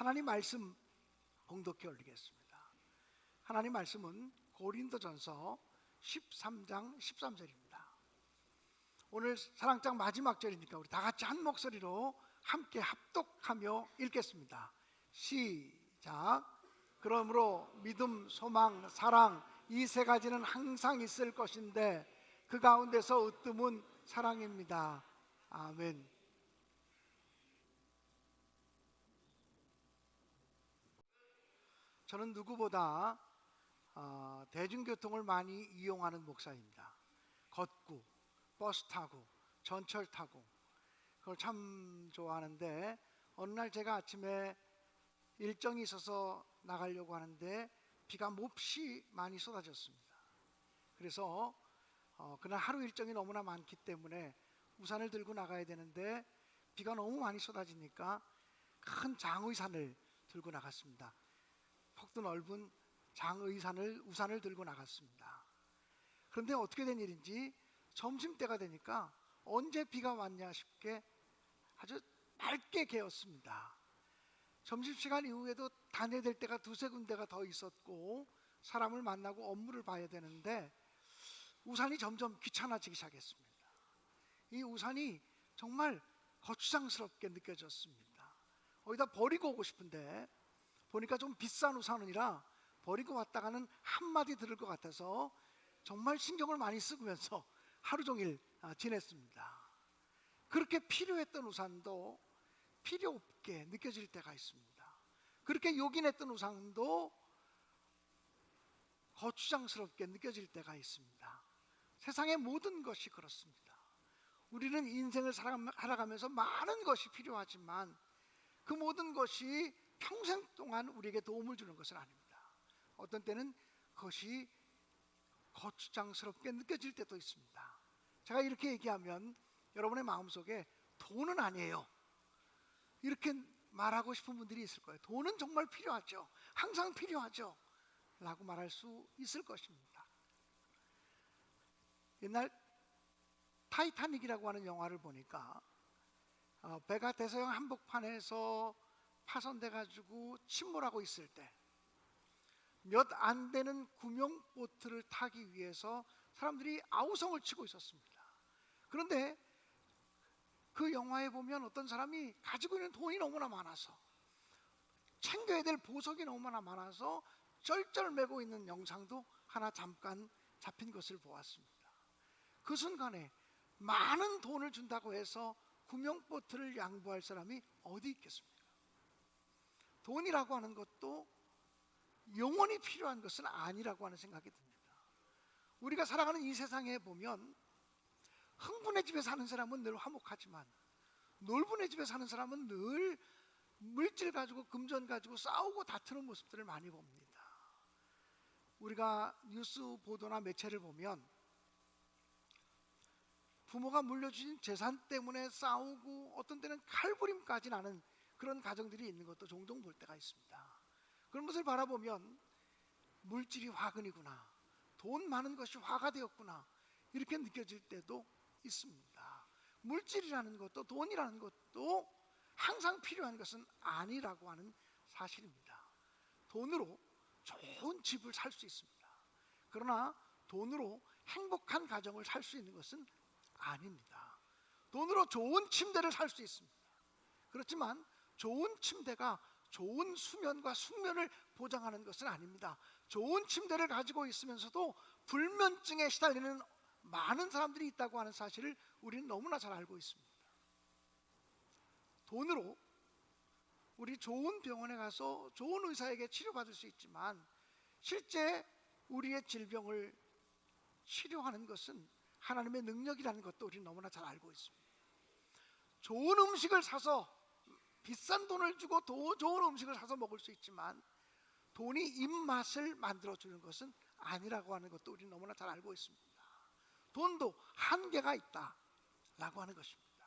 하나님 말씀 공독해 올리겠습니다. 하나님 말씀은 고린도전서 13장 13절입니다. 오늘 사랑장 마지막 절이니까 우리 다 같이 한 목소리로 함께 합독하며 읽겠습니다. 시작. 그러므로 믿음, 소망, 사랑 이 세 가지는 항상 있을 것인데 그 가운데서 으뜸은 사랑입니다. 아멘. 저는 누구보다 대중교통을 많이 이용하는 목사입니다. 걷고 버스 타고 전철 타고 그걸 참 좋아하는데 어느 날 제가 아침에 일정이 있어서 나가려고 하는데 비가 몹시 많이 쏟아졌습니다. 그래서 그날 하루 일정이 너무나 많기 때문에 우산을 들고 나가야 되는데 비가 너무 많이 쏟아지니까 큰 장의산을 들고 나갔습니다. 폭도 넓은 우산을 들고 나갔습니다. 그런데 어떻게 된 일인지 점심때가 되니까 언제 비가 왔냐 싶게 아주 맑게 개었습니다. 점심시간 이후에도 다녀야 될 때가 두세 군데가 더 있었고 사람을 만나고 업무를 봐야 되는데 우산이 점점 귀찮아지기 시작했습니다. 이 우산이 정말 거추장스럽게 느껴졌습니다. 어디다 버리고 오고 싶은데 보니까 좀 비싼 우산이라 버리고 왔다가는 한마디 들을 것 같아서 정말 신경을 많이 쓰면서 하루 종일 지냈습니다. 그렇게 필요했던 우산도 필요 없게 느껴질 때가 있습니다. 그렇게 요긴했던 우산도 거추장스럽게 느껴질 때가 있습니다. 세상의 모든 것이 그렇습니다. 우리는 인생을 살아가면서 많은 것이 필요하지만 그 모든 것이 평생 동안 우리에게 도움을 주는 것은 아닙니다. 어떤 때는 그것이 거추장스럽게 느껴질 때도 있습니다. 제가 이렇게 얘기하면 여러분의 마음속에 돈은 아니에요 이렇게 말하고 싶은 분들이 있을 거예요. 돈은 정말 필요하죠. 항상 필요하죠 라고 말할 수 있을 것입니다. 옛날 타이타닉이라고 하는 영화를 보니까 배가 대서양 한복판에서 파손돼 가지고 침몰하고 있을 때 몇 안 되는 구명보트를 타기 위해서 사람들이 아우성을 치고 있었습니다. 그런데 그 영화에 보면 어떤 사람이 가지고 있는 돈이 너무나 많아서 챙겨야 될 보석이 너무나 많아서 쩔쩔매고 있는 영상도 하나 잠깐 잡힌 것을 보았습니다. 그 순간에 많은 돈을 준다고 해서 구명보트를 양보할 사람이 어디 있겠습니까? 돈이라고 하는 것도 영원히 필요한 것은 아니라고 하는 생각이 듭니다. 우리가 살아가는 이 세상에 보면 흥분의 집에 사는 사람은 늘 화목하지만 놀분의 집에 사는 사람은 늘 물질 가지고 금전 가지고 싸우고 다투는 모습들을 많이 봅니다. 우리가 뉴스 보도나 매체를 보면 부모가 물려주신 재산 때문에 싸우고 어떤 때는 칼부림까지 나는 그런 가정들이 있는 것도 종종 볼 때가 있습니다. 그런 것을 바라보면 물질이 화근이구나, 돈 많은 것이 화가 되었구나 이렇게 느껴질 때도 있습니다. 물질이라는 것도 돈이라는 것도 항상 필요한 것은 아니라고 하는 사실입니다. 돈으로 좋은 집을 살 수 있습니다. 그러나 돈으로 행복한 가정을 살 수 있는 것은 아닙니다. 돈으로 좋은 침대를 살 수 있습니다. 그렇지만 좋은 침대가 좋은 수면과 숙면을 보장하는 것은 아닙니다. 좋은 침대를 가지고 있으면서도 불면증에 시달리는 많은 사람들이 있다고 하는 사실을 우리는 너무나 잘 알고 있습니다. 돈으로 우리 좋은 병원에 가서 좋은 의사에게 치료받을 수 있지만 실제 우리의 질병을 치료하는 것은 하나님의 능력이라는 것도 우리는 너무나 잘 알고 있습니다. 좋은 음식을 사서 비싼 돈을 주고 더 좋은 음식을 사서 먹을 수 있지만 돈이 입맛을 만들어주는 것은 아니라고 하는 것도 우리는 너무나 잘 알고 있습니다. 돈도 한계가 있다라고 하는 것입니다.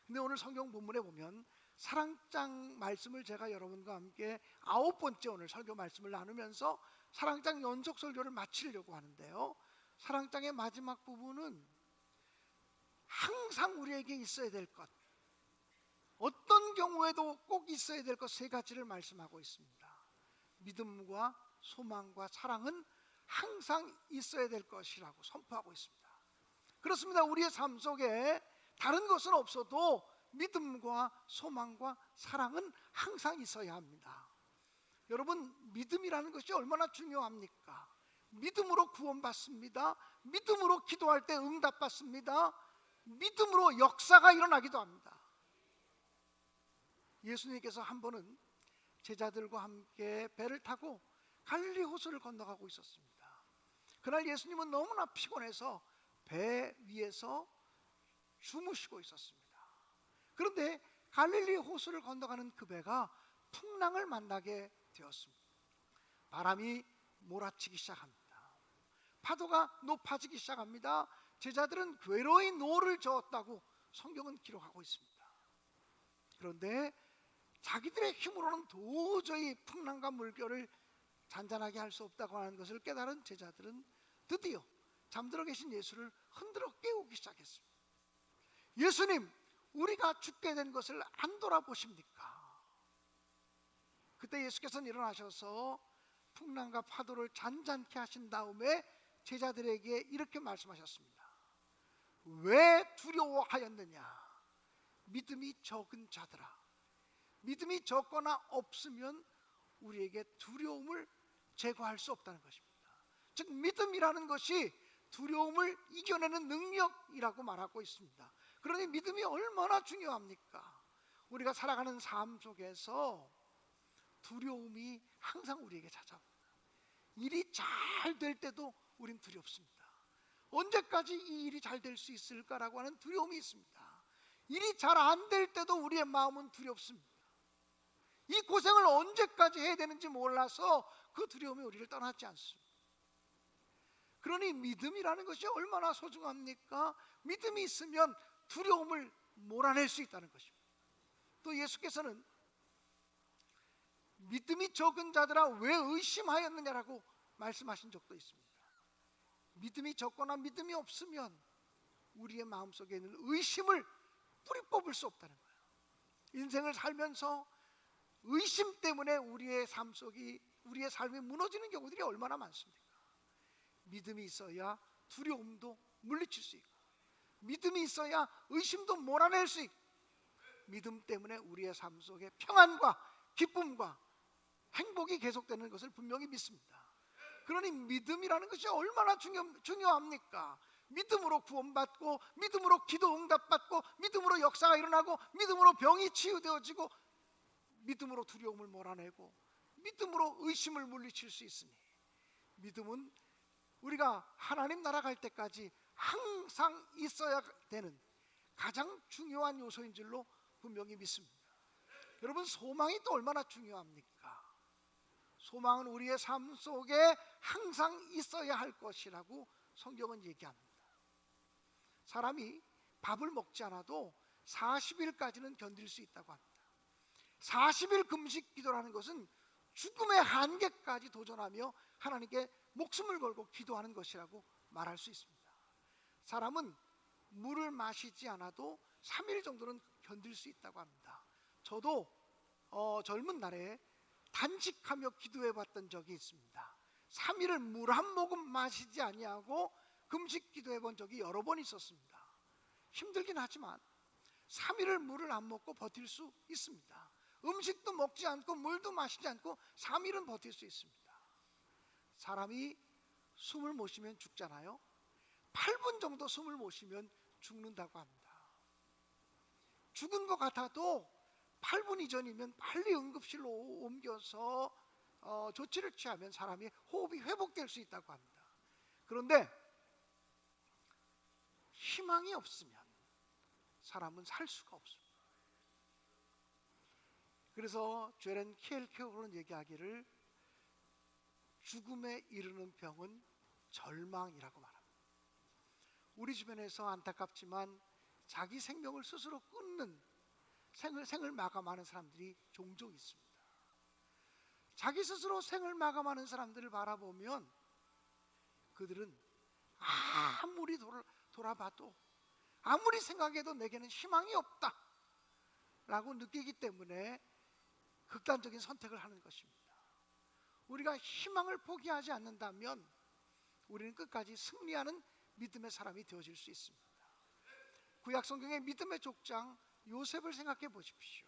근데 오늘 성경 본문에 보면 사랑장 말씀을 제가 여러분과 함께 9번째 오늘 설교 말씀을 나누면서 사랑장 연속 설교를 마치려고 하는데요, 사랑장의 마지막 부분은 항상 우리에게 있어야 될 것, 어떤 경우에도 꼭 있어야 될 것 세 가지를 말씀하고 있습니다. 믿음과 소망과 사랑은 항상 있어야 될 것이라고 선포하고 있습니다. 그렇습니다. 우리의 삶 속에 다른 것은 없어도 믿음과 소망과 사랑은 항상 있어야 합니다. 여러분, 믿음이라는 것이 얼마나 중요합니까? 믿음으로 구원받습니다. 믿음으로 기도할 때 응답받습니다. 믿음으로 역사가 일어나기도 합니다. 예수님께서 한 번은 제자들과 함께 배를 타고 갈릴리 호수를 건너가고 있었습니다. 그날 예수님은 너무나 피곤해서 배 위에서 주무시고 있었습니다. 그런데 갈릴리 호수를 건너가는 그 배가 풍랑을 만나게 되었습니다. 바람이 몰아치기 시작합니다. 파도가 높아지기 시작합니다. 제자들은 괴로이 노를 저었다고 성경은 기록하고 있습니다. 그런데 자기들의 힘으로는 도저히 풍랑과 물결을 잔잔하게 할 수 없다고 하는 것을 깨달은 제자들은 드디어 잠들어 계신 예수를 흔들어 깨우기 시작했습니다. 예수님, 우리가 죽게 된 것을 안 돌아보십니까? 그때 예수께서는 일어나셔서 풍랑과 파도를 잔잔케 하신 다음에 제자들에게 이렇게 말씀하셨습니다. 왜 두려워하였느냐? 믿음이 적은 자들아. 믿음이 적거나 없으면 우리에게 두려움을 제거할 수 없다는 것입니다. 즉 믿음이라는 것이 두려움을 이겨내는 능력이라고 말하고 있습니다. 그러니 믿음이 얼마나 중요합니까? 우리가 살아가는 삶 속에서 두려움이 항상 우리에게 찾아옵니다. 일이 잘 될 때도 우린 두렵습니다. 언제까지 이 일이 잘 될 수 있을까라고 하는 두려움이 있습니다. 일이 잘 안 될 때도 우리의 마음은 두렵습니다. 이 고생을 언제까지 해야 되는지 몰라서 그 두려움이 우리를 떠나지 않습니다. 그러니 믿음이라는 것이 얼마나 소중합니까? 믿음이 있으면 두려움을 몰아낼 수 있다는 것입니다. 또 예수께서는 믿음이 적은 자들아 왜 의심하였느냐라고 말씀하신 적도 있습니다. 믿음이 적거나 믿음이 없으면 우리의 마음속에 있는 의심을 뿌리 뽑을 수 없다는 거예요. 인생을 살면서 의심 때문에 우리의 삶이 무너지는 경우들이 얼마나 많습니까? 믿음이 있어야 두려움도 물리칠 수 있고, 믿음이 있어야 의심도 몰아낼 수 있고, 믿음 때문에 우리의 삶 속에 평안과 기쁨과 행복이 계속되는 것을 분명히 믿습니다. 그러니 믿음이라는 것이 얼마나 중요합니까? 믿음으로 구원받고, 믿음으로 기도 응답받고, 믿음으로 역사가 일어나고, 믿음으로 병이 치유되어지고, 믿음으로 두려움을 몰아내고, 믿음으로 의심을 물리칠 수 있으니 믿음은 우리가 하나님 나라 갈 때까지 항상 있어야 되는 가장 중요한 요소인 줄로 분명히 믿습니다. 여러분, 소망이 또 얼마나 중요합니까? 소망은 우리의 삶 속에 항상 있어야 할 것이라고 성경은 얘기합니다. 사람이 밥을 먹지 않아도 40일까지는 견딜 수 있다고 합니다. 40일 금식 기도라는 것은 죽음의 한계까지 도전하며 하나님께 목숨을 걸고 기도하는 것이라고 말할 수 있습니다. 사람은 물을 마시지 않아도 3일 정도는 견딜 수 있다고 합니다. 저도 젊은 날에 단식하며 기도해 봤던 적이 있습니다. 3일을 물 한 모금 마시지 아니하고 금식 기도해 본 적이 여러 번 있었습니다. 힘들긴 하지만 3일을 물을 안 먹고 버틸 수 있습니다. 음식도 먹지 않고 물도 마시지 않고 3일은 버틸 수 있습니다. 사람이 숨을 못 쉬면 죽잖아요. 8분 정도 숨을 못 쉬면 죽는다고 합니다. 죽은 것 같아도 8분 이전이면 빨리 응급실로 옮겨서 조치를 취하면 사람이 호흡이 회복될 수 있다고 합니다. 그런데 희망이 없으면 사람은 살 수가 없습니다. 그래서 죄렌 키엘케고르는 얘기하기를 죽음에 이르는 병은 절망이라고 말합니다. 우리 주변에서 안타깝지만 자기 생명을 스스로 끊는 생을 마감하는 사람들이 종종 있습니다. 자기 스스로 생을 마감하는 사람들을 바라보면 그들은 아무리 돌아봐도 아무리 생각해도 내게는 희망이 없다, 라고 느끼기 때문에 극단적인 선택을 하는 것입니다. 우리가 희망을 포기하지 않는다면 우리는 끝까지 승리하는 믿음의 사람이 되어질 수 있습니다. 구약 성경의 믿음의 족장 요셉을 생각해 보십시오.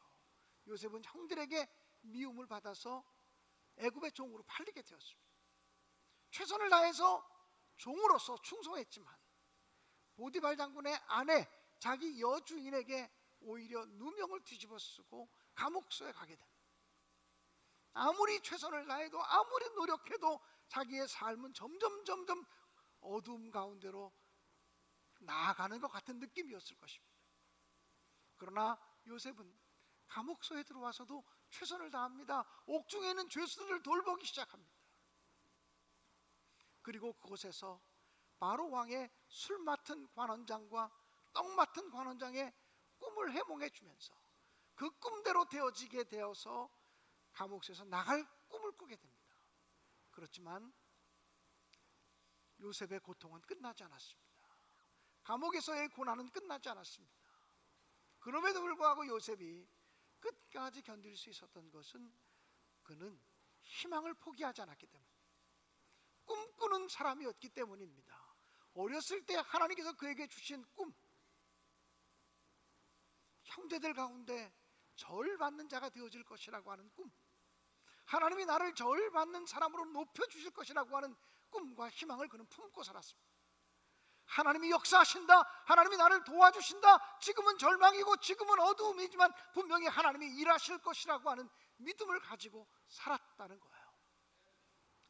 요셉은 형들에게 미움을 받아서 애굽의 종으로 팔리게 되었습니다. 최선을 다해서 종으로서 충성했지만 보디발 장군의 아내, 자기 여주인에게 오히려 누명을 뒤집어 쓰고 감옥소에 가게 됩니다. 아무리 최선을 다해도 아무리 노력해도 자기의 삶은 점점 어두움 가운데로 나아가는 것 같은 느낌이었을 것입니다. 그러나 요셉은 감옥소에 들어와서도 최선을 다합니다. 옥중에 있는 죄수들을 돌보기 시작합니다. 그리고 그곳에서 바로 왕의 술 맡은 관원장과 떡 맡은 관원장의 꿈을 해몽해 주면서 그 꿈대로 되어지게 되어서 감옥에서 나갈 꿈을 꾸게 됩니다. 그렇지만 요셉의 고통은 끝나지 않았습니다. 감옥에서의 고난은 끝나지 않았습니다. 그럼에도 불구하고 요셉이 끝까지 견딜 수 있었던 것은 그는 희망을 포기하지 않았기 때문입니다. 꿈꾸는 사람이었기 때문입니다. 어렸을 때 하나님께서 그에게 주신 꿈, 형제들 가운데 저울받는 자가 되어질 것이라고 하는 꿈, 하나님이 나를 저울받는 사람으로 높여주실 것이라고 하는 꿈과 희망을 그는 품고 살았습니다. 하나님이 역사하신다, 하나님이 나를 도와주신다, 지금은 절망이고 지금은 어두움이지만 분명히 하나님이 일하실 것이라고 하는 믿음을 가지고 살았다는 거예요.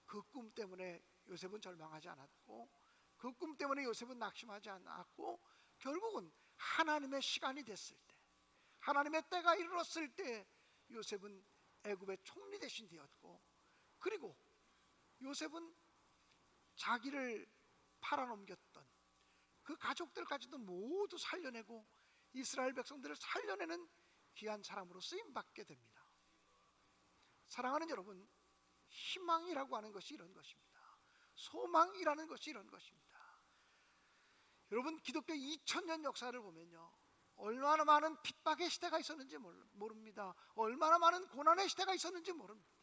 그 꿈 때문에 요셉은 절망하지 않았고, 그 꿈 때문에 요셉은 낙심하지 않았고, 결국은 하나님의 시간이 됐을 때, 하나님의 때가 이르렀을 때 요셉은 애굽의 총리 대신 되었고, 그리고 요셉은 자기를 팔아넘겼던 그 가족들까지도 모두 살려내고 이스라엘 백성들을 살려내는 귀한 사람으로 쓰임받게 됩니다. 사랑하는 여러분, 희망이라고 하는 것이 이런 것입니다. 소망이라는 것이 이런 것입니다. 여러분, 기독교 2000년 역사를 보면요, 얼마나 많은 핍박의 시대가 있었는지 모릅니다. 얼마나 많은 고난의 시대가 있었는지 모릅니다.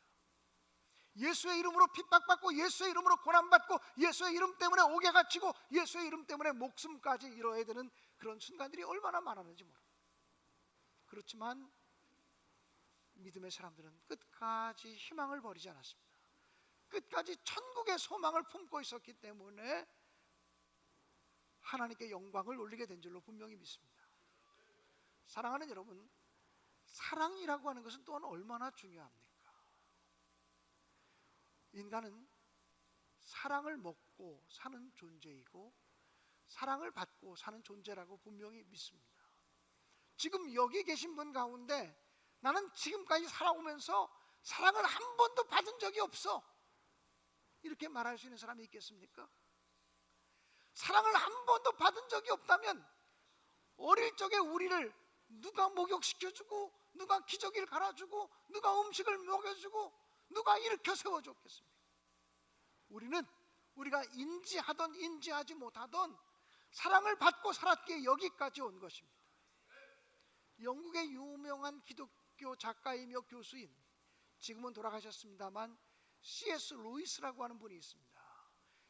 예수의 이름으로 핍박받고, 예수의 이름으로 고난받고, 예수의 이름 때문에 옥에 갇히고, 예수의 이름 때문에 목숨까지 잃어야 되는 그런 순간들이 얼마나 많았는지 모릅니다. 그렇지만 믿음의 사람들은 끝까지 희망을 버리지 않았습니다. 끝까지 천국의 소망을 품고 있었기 때문에 하나님께 영광을 올리게 된 줄로 분명히 믿습니다. 사랑하는 여러분, 사랑이라고 하는 것은 또한 얼마나 중요합니까? 인간은 사랑을 먹고 사는 존재이고 사랑을 받고 사는 존재라고 분명히 믿습니다. 지금 여기 계신 분 가운데 나는 지금까지 살아오면서 사랑을 한 번도 받은 적이 없어, 이렇게 말할 수 있는 사람이 있겠습니까? 사랑을 한 번도 받은 적이 없다면 어릴 적에 우리를 누가 목욕시켜주고, 누가 기저귀를 갈아주고, 누가 음식을 먹여주고, 누가 일으켜 세워줬겠습니까? 우리가 인지하던 인지하지 못하던 사랑을 받고 살았기에 여기까지 온 것입니다. 영국의 유명한 기독교 작가이며 교수인, 지금은 돌아가셨습니다만 C.S. 루이스라고 하는 분이 있습니다.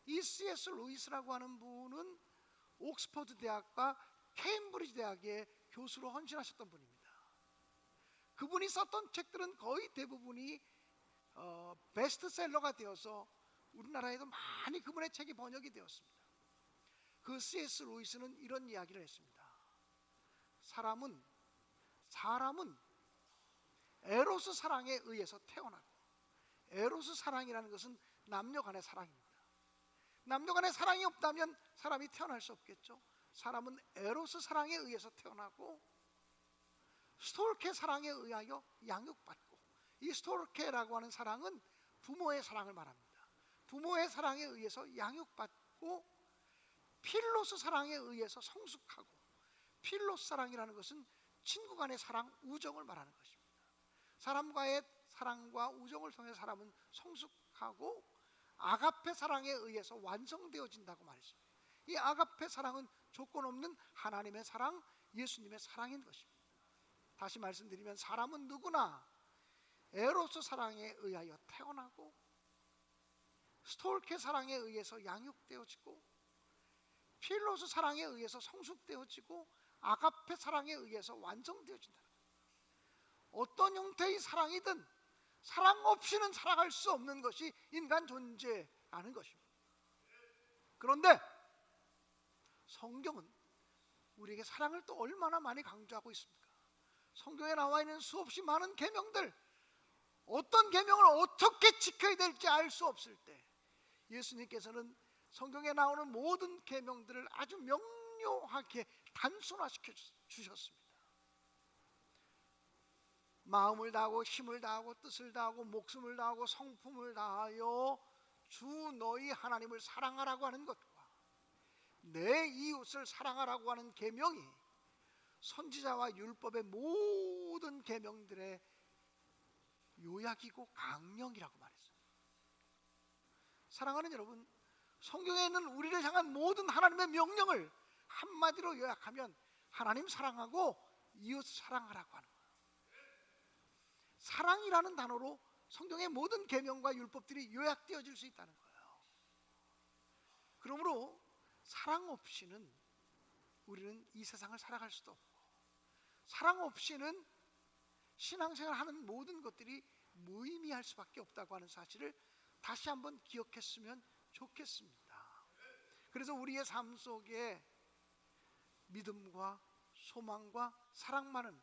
이 C.S. 루이스라고 하는 분은 옥스퍼드 대학과 케임브리지 대학의 교수로 헌신하셨던 분입니다. 그분이 썼던 책들은 거의 대부분이 베스트셀러가 되어서 우리나라에도 많이 그분의 책이 번역이 되었습니다. 그 C.S. 루이스는 이런 이야기를 했습니다. 사람은 에로스 사랑에 의해서 태어나고, 에로스 사랑이라는 것은 남녀 간의 사랑입니다. 남녀 간의 사랑이 없다면 사람이 태어날 수 없겠죠. 사람은 에로스 사랑에 의해서 태어나고 스톨케 사랑에 의하여 양육받고, 이 스톨케라고 하는 사랑은 부모의 사랑을 말합니다. 부모의 사랑에 의해서 양육받고 필로스 사랑에 의해서 성숙하고, 필로스 사랑이라는 것은 친구 간의 사랑, 우정을 말하는 것입니다. 사람과의 사랑과 우정을 통해 사람은 성숙하고 아가페 사랑에 의해서 완성되어진다고 말했습니다. 이 아가페 사랑은 조건 없는 하나님의 사랑, 예수님의 사랑인 것입니다. 다시 말씀드리면 사람은 누구나 에로스 사랑에 의하여 태어나고 스톨케 사랑에 의해서 양육되어지고 필로스 사랑에 의해서 성숙되어지고 아가페 사랑에 의해서 완성되어진다. 어떤 형태의 사랑이든 사랑 없이는 살아갈 수 없는 것이 인간 존재라는 것입니다. 그런데 성경은 우리에게 사랑을 또 얼마나 많이 강조하고 있습니까? 성경에 나와 있는 수없이 많은 계명들, 어떤 계명을 어떻게 지켜야 될지 알 수 없을 때 예수님께서는 성경에 나오는 모든 계명들을 아주 명료하게 단순화시켜 주셨습니다. 마음을 다하고 힘을 다하고 뜻을 다하고 목숨을 다하고 성품을 다하여 주 너희 하나님을 사랑하라고 하는 것과 내 이웃을 사랑하라고 하는 계명이 선지자와 율법의 모든 계명들의 요약이고 강령이라고 말했어요. 사랑하는 여러분, 성경에 있는 우리를 향한 모든 하나님의 명령을 한마디로 요약하면 하나님 사랑하고 이웃 사랑하라고 하는 거예요. 사랑이라는 단어로 성경의 모든 계명과 율법들이 요약되어질 수 있다는 거예요. 그러므로 사랑 없이는 우리는 이 세상을 살아갈 수도 없고, 사랑 없이는 신앙생활 하는 모든 것들이 무의미할 수밖에 없다고 하는 사실을 다시 한번 기억했으면 좋겠습니다. 그래서 우리의 삶 속에 믿음과 소망과 사랑만은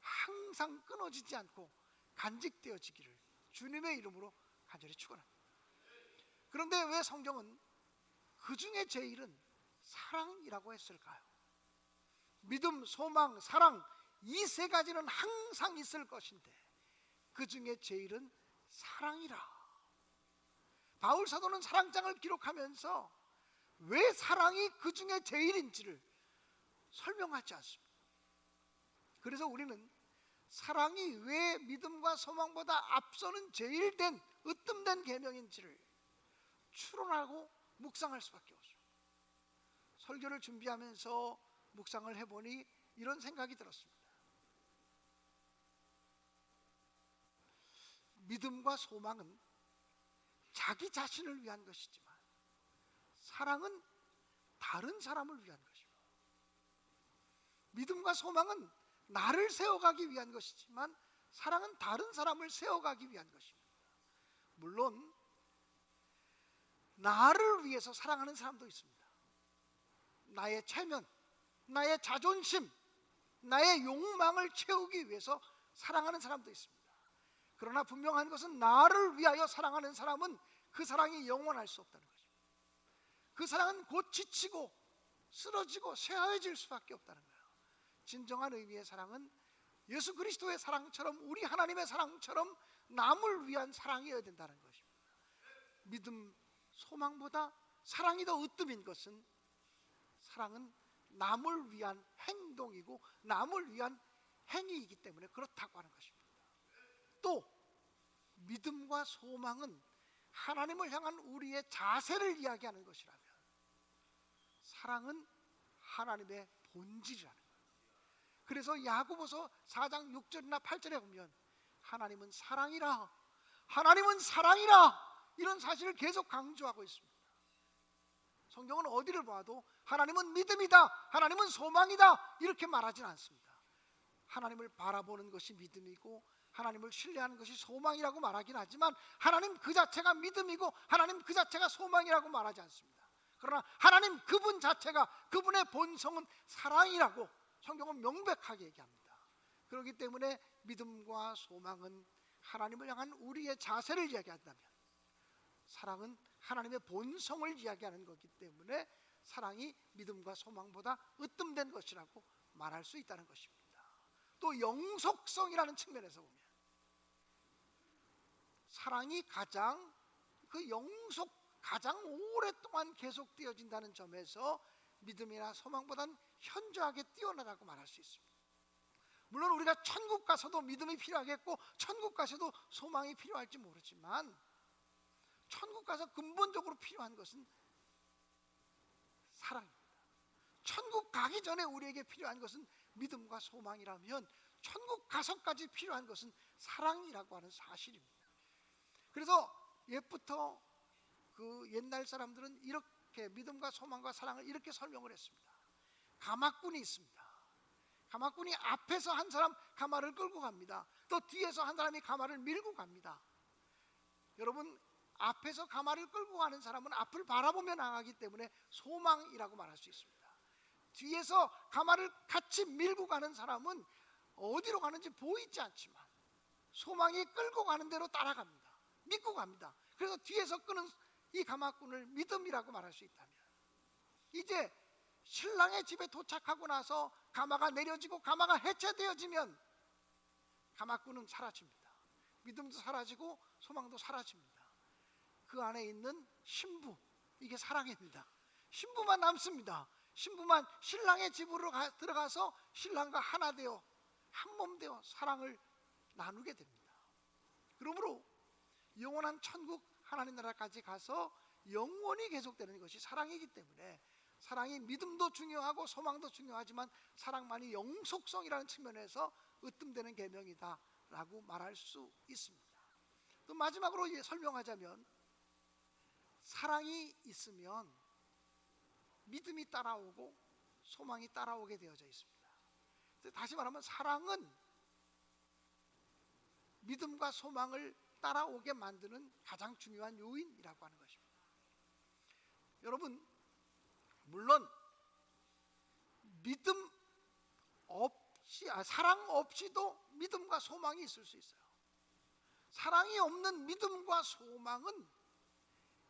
항상 끊어지지 않고 간직되어지기를 주님의 이름으로 간절히 축원합니다. 그런데 왜 성경은 그 중에 제일은 사랑이라고 했을까요? 믿음, 소망, 사랑, 이 세 가지는 항상 있을 것인데 그 중에 제일은 사랑이라. 바울 사도는 사랑장을 기록하면서 왜 사랑이 그 중에 제일인지를 설명하지 않습니다. 그래서 우리는 사랑이 왜 믿음과 소망보다 앞서는 제일된 으뜸된 계명인지를 추론하고 묵상할 수밖에 없습니다. 설교를 준비하면서 묵상을 해보니 이런 생각이 들었습니다. 믿음과 소망은 자기 자신을 위한 것이지만 사랑은 다른 사람을 위한 것입니다. 믿음과 소망은 나를 세워가기 위한 것이지만 사랑은 다른 사람을 세워가기 위한 것입니다. 물론 나를 위해서 사랑하는 사람도 있습니다. 나의 체면, 나의 자존심, 나의 욕망을 채우기 위해서 사랑하는 사람도 있습니다. 그러나 분명한 것은 나를 위하여 사랑하는 사람은 그 사랑이 영원할 수 없다는 것입니다. 그 사랑은 곧 지치고 쓰러지고 쇠하해질 수밖에 없다는 거예요. 진정한 의미의 사랑은 예수 그리스도의 사랑처럼, 우리 하나님의 사랑처럼 남을 위한 사랑이어야 된다는 것입니다. 믿음, 소망보다 사랑이 더 으뜸인 것은 사랑은 남을 위한 행동이고 남을 위한 행위이기 때문에 그렇다고 하는 것입니다. 또 믿음과 소망은 하나님을 향한 우리의 자세를 이야기하는 것이라면 사랑은 하나님의 본질이라는 거예요. 그래서 야고보서 4장 6절이나 8절에 보면 하나님은 사랑이라, 하나님은 사랑이라, 이런 사실을 계속 강조하고 있습니다. 성경은 어디를 봐도 하나님은 믿음이다, 하나님은 소망이다 이렇게 말하진 않습니다. 하나님을 바라보는 것이 믿음이고 하나님을 신뢰하는 것이 소망이라고 말하긴 하지만 하나님 그 자체가 믿음이고 하나님 그 자체가 소망이라고 말하지 않습니다. 그러나 하나님 그분 자체가, 그분의 본성은 사랑이라고 성경은 명백하게 얘기합니다. 그렇기 때문에 믿음과 소망은 하나님을 향한 우리의 자세를 이야기한다면 사랑은 하나님의 본성을 이야기하는 거기 때문에 사랑이 믿음과 소망보다 으뜸된 것이라고 말할 수 있다는 것입니다. 또 영속성이라는 측면에서 보면 사랑이 가장 가장 오랫동안 계속되어진다는 점에서 믿음이나 소망보다는 현저하게 뛰어나다고 말할 수 있습니다. 물론 우리가 천국 가서도 믿음이 필요하겠고 천국 가서도 소망이 필요할지 모르지만 천국 가서 근본적으로 필요한 것은 사랑입니다. 천국 가기 전에 우리에게 필요한 것은 믿음과 소망이라면 천국 가서까지 필요한 것은 사랑이라고 하는 사실입니다. 그래서 옛부터 그 옛날 사람들은 이렇게 믿음과 소망과 사랑을 이렇게 설명을 했습니다. 가마꾼이 있습니다. 가마꾼이 앞에서 한 사람 가마를 끌고 갑니다. 또 뒤에서 한 사람이 가마를 밀고 갑니다. 여러분, 앞에서 가마를 끌고 가는 사람은 앞을 바라보며 나가기 때문에 소망이라고 말할 수 있습니다. 뒤에서 가마를 같이 밀고 가는 사람은 어디로 가는지 보이지 않지만 소망이 끌고 가는 대로 따라갑니다. 믿고 갑니다. 그래서 뒤에서 끄는 이 가마꾼을 믿음이라고 말할 수 있다면, 이제 신랑의 집에 도착하고 나서 가마가 내려지고 가마가 해체되어지면 가마꾼은 사라집니다. 믿음도 사라지고 소망도 사라집니다. 그 안에 있는 신부, 이게 사랑입니다. 신부만 남습니다. 신부만 신랑의 집으로 들어가서 신랑과 하나 되어 한 몸 되어 사랑을 나누게 됩니다. 그러므로 영원한 천국 하나님 나라까지 가서 영원히 계속되는 것이 사랑이기 때문에, 사랑이 믿음도 중요하고 소망도 중요하지만 사랑만이 영속성이라는 측면에서 으뜸되는 계명이다라고 말할 수 있습니다. 또 마지막으로 설명하자면, 사랑이 있으면 믿음이 따라오고 소망이 따라오게 되어져 있습니다. 다시 말하면 사랑은 믿음과 소망을 따라오게 만드는 가장 중요한 요인이라고 하는 것입니다. 여러분, 물론 믿음 없이, 사랑 없이도 믿음과 소망이 있을 수 있어요. 사랑이 없는 믿음과 소망은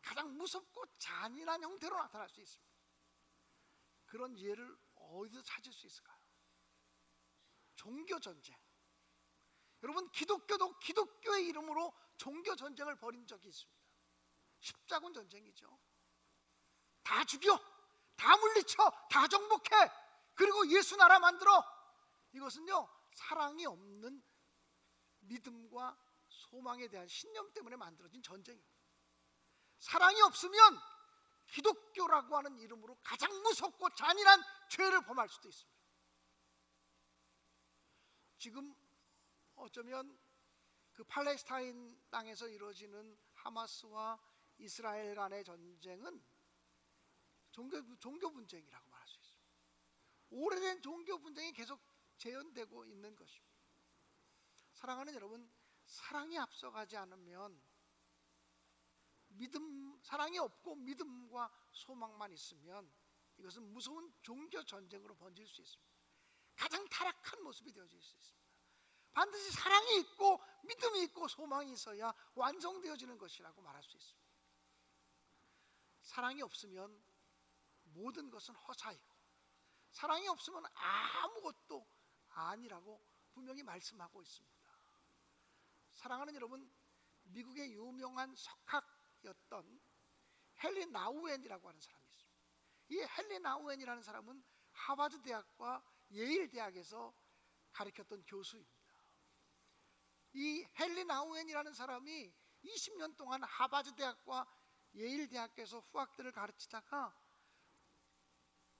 가장 무섭고 잔인한 형태로 나타날 수 있습니다. 그런 예를 어디서 찾을 수 있을까요? 종교 전쟁. 여러분, 기독교도 기독교의 이름으로 종교 전쟁을 벌인 적이 있습니다. 십자군 전쟁이죠. 다 죽여, 다 물리쳐, 다 정복해, 그리고 예수 나라 만들어. 이것은요, 사랑이 없는 믿음과 소망에 대한 신념 때문에 만들어진 전쟁입니다. 사랑이 없으면 기독교라고 하는 이름으로 가장 무섭고 잔인한 죄를 범할 수도 있습니다. 지금 어쩌면 그 팔레스타인 땅에서 이루어지는 하마스와 이스라엘 간의 전쟁은 종교 분쟁이라고 말할 수 있습니다. 오래된 종교 분쟁이 계속 재현되고 있는 것입니다. 사랑하는 여러분, 사랑이 앞서가지 않으면 사랑이 없고 믿음과 소망만 있으면 이것은 무서운 종교 전쟁으로 번질 수 있습니다. 가장 타락한 모습이 되어질 수 있습니다. 반드시 사랑이 있고 믿음이 있고 소망이 있어야 완성되어지는 것이라고 말할 수 있습니다. 사랑이 없으면 모든 것은 허사이고, 사랑이 없으면 아무것도 아니라고 분명히 말씀하고 있습니다. 사랑하는 여러분, 미국의 유명한 석학이었던 헨리 나우엔이라고 하는 사람이 있습니다. 이 헨리 나우엔이라는 사람은 하버드 대학과 예일 대학에서 가르쳤던 교수입니다. 이 헨리 나우엔이라는 사람이 20년 동안 하버드 대학과 예일 대학에서 후학들을 가르치다가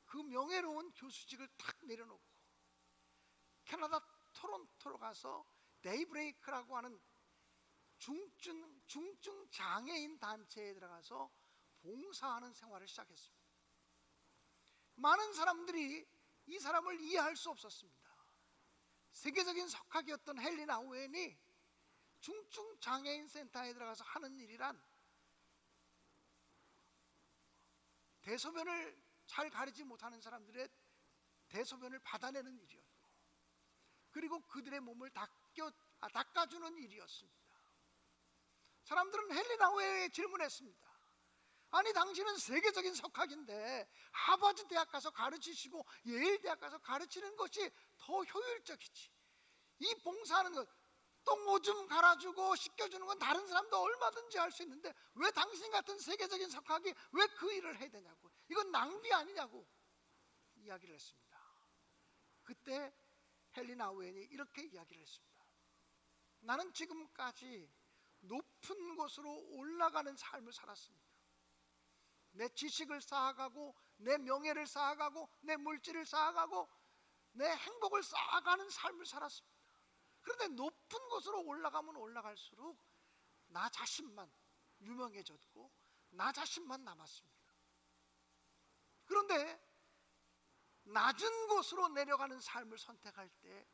그 명예로운 교수직을 탁 내려놓고 캐나다 토론토로 가서 데이브레이크라고 하는 중증 장애인 단체에 들어가서 봉사하는 생활을 시작했습니다. 많은 사람들이 이 사람을 이해할 수 없었습니다. 세계적인 석학이었던 헨리 나우엔이 중증 장애인 센터에 들어가서 하는 일이란 대소변을 잘 가리지 못하는 사람들의 대소변을 받아내는 일이었고, 그리고 그들의 몸을 닦아주는 일이었습니다. 사람들은 헨리 나우엔에게 질문했습니다. 아니, 당신은 세계적인 석학인데 하버드 대학 가서 가르치시고 예일 대학 가서 가르치는 것이 더 효율적이지, 이 봉사하는 것, 똥 오줌 갈아주고 씻겨주는 건 다른 사람도 얼마든지 할 수 있는데 왜 당신 같은 세계적인 석학이 왜 그 일을 해야 되냐고, 이건 낭비 아니냐고 이야기를 했습니다. 그때 헨리 나우엔이 이렇게 이야기를 했습니다. 나는 지금까지 높은 곳으로 올라가는 삶을 살았습니다. 내 지식을 쌓아가고 내 명예를 쌓아가고 내 물질을 쌓아가고 내 행복을 쌓아가는 삶을 살았습니다. 그런데 높은 곳으로 올라가면 올라갈수록 나 자신만 유명해졌고 나 자신만 남았습니다. 그런데 낮은 곳으로 내려가는 삶을 선택할 때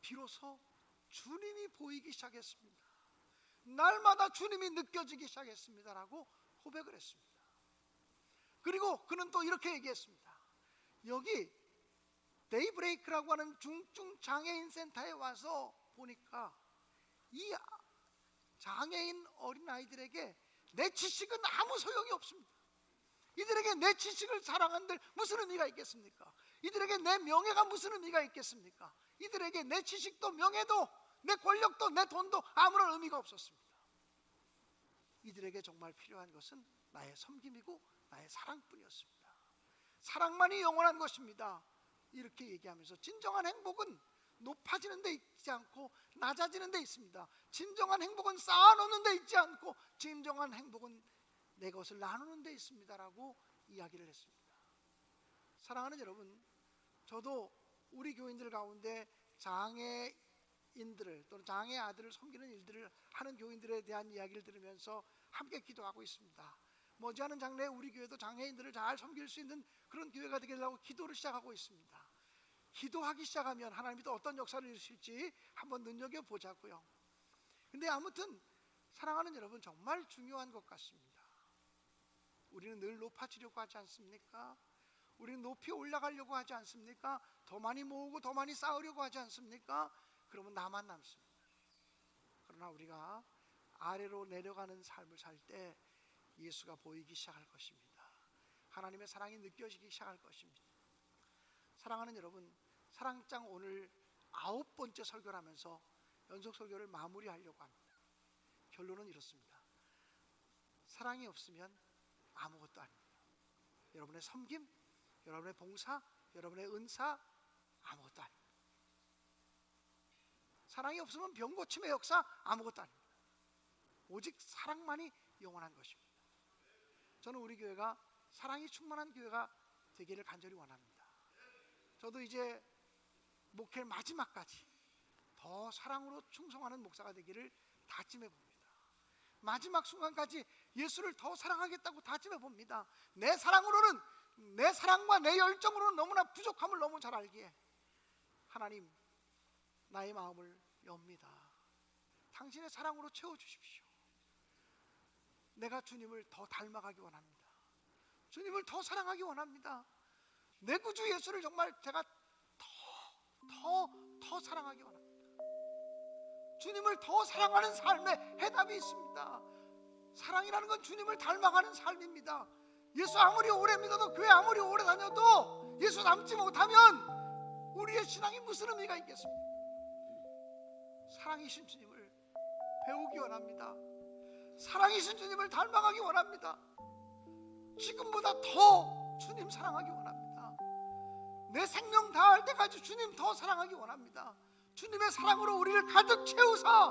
비로소 주님이 보이기 시작했습니다. 날마다 주님이 느껴지기 시작했습니다라고 고백을 했습니다. 그리고 그는 또 이렇게 얘기했습니다. 여기 데이브레이크라고 하는 중증 장애인 센터에 와서 보니까 이 장애인 어린아이들에게 내 지식은 아무 소용이 없습니다. 이들에게 내 지식을 자랑한들 무슨 의미가 있겠습니까? 이들에게 내 명예가 무슨 의미가 있겠습니까? 이들에게 내 지식도 명예도 내 권력도 내 돈도 아무런 의미가 없었습니다. 이들에게 정말 필요한 것은 나의 섬김이고 나의 사랑뿐이었습니다. 사랑만이 영원한 것입니다. 이렇게 얘기하면서 진정한 행복은 높아지는 데 있지 않고 낮아지는 데 있습니다. 진정한 행복은 쌓아놓는 데 있지 않고 진정한 행복은 내 것을 나누는 데 있습니다라고 이야기를 했습니다. 사랑하는 여러분, 저도 우리 교인들 가운데 장애인들을 또는 장애 아들을 섬기는 일들을 하는 교인들에 대한 이야기를 들으면서 함께 기도하고 있습니다. 머지않은 장래에 우리 교회도 장애인들을 잘 섬길 수 있는 그런 교회가 되려고 기도를 시작하고 있습니다. 기도하기 시작하면 하나님이 또 어떤 역사를 이루실지 한번 눈여겨보자고요. 근데 아무튼 사랑하는 여러분, 정말 중요한 것 같습니다. 우리는 늘 높아지려고 하지 않습니까? 우리는 높이 올라가려고 하지 않습니까? 더 많이 모으고 더 많이 쌓으려고 하지 않습니까? 그러면 나만 남습니다. 그러나 우리가 아래로 내려가는 삶을 살 때 예수가 보이기 시작할 것입니다. 하나님의 사랑이 느껴지기 시작할 것입니다. 사랑하는 여러분, 사랑장 오늘 9번째 설교를 하면서 연속 설교를 마무리하려고 합니다. 결론은 이렇습니다. 사랑이 없으면 아무것도 아닙니다. 여러분의 섬김, 여러분의 봉사, 여러분의 은사 아무것도 아닙니다. 사랑이 없으면 병고침의 역사 아무것도 아닙니다. 오직 사랑만이 영원한 것입니다. 저는 우리 교회가 사랑이 충만한 교회가 되기를 간절히 원합니다. 저도 이제 목회 마지막까지 더 사랑으로 충성하는 목사가 되기를 다짐해 봅니다. 마지막 순간까지 예수를 더 사랑하겠다고 다짐해 봅니다. 내 사랑으로는, 내 사랑과 내 열정으로는 너무나 부족함을 너무 잘 알기에 하나님, 나의 마음을 엽니다. 당신의 사랑으로 채워주십시오. 내가 주님을 더 닮아가기 원합니다. 주님을 더 사랑하기 원합니다. 내 구주 예수를 정말 제가 더 사랑하기 원합니다. 주님을 더 사랑하는 삶의 해답이 있습니다. 사랑이라는 건 주님을 닮아가는 삶입니다. 예수 아무리 오래 믿어도, 교회 아무리 오래 다녀도 예수 닮지 못하면 우리의 신앙이 무슨 의미가 있겠습니까? 사랑이신 주님을 배우기 원합니다. 사랑이신 주님을 닮아가기 원합니다. 지금보다 더 주님 사랑하기 원합니다. 내 생명 다할 때까지 주님 더 사랑하기 원합니다. 주님의 사랑으로 우리를 가득 채우사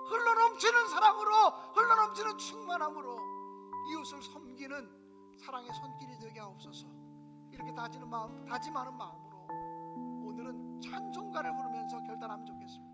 흘러넘치는 사랑으로, 흘러넘치는 충만함으로 이웃을 섬기는 사랑의 손길이 되게 하옵소서. 이렇게 다짐하는 마음으로 오늘은 찬송가를 부르면서 결단하면 좋겠습니다.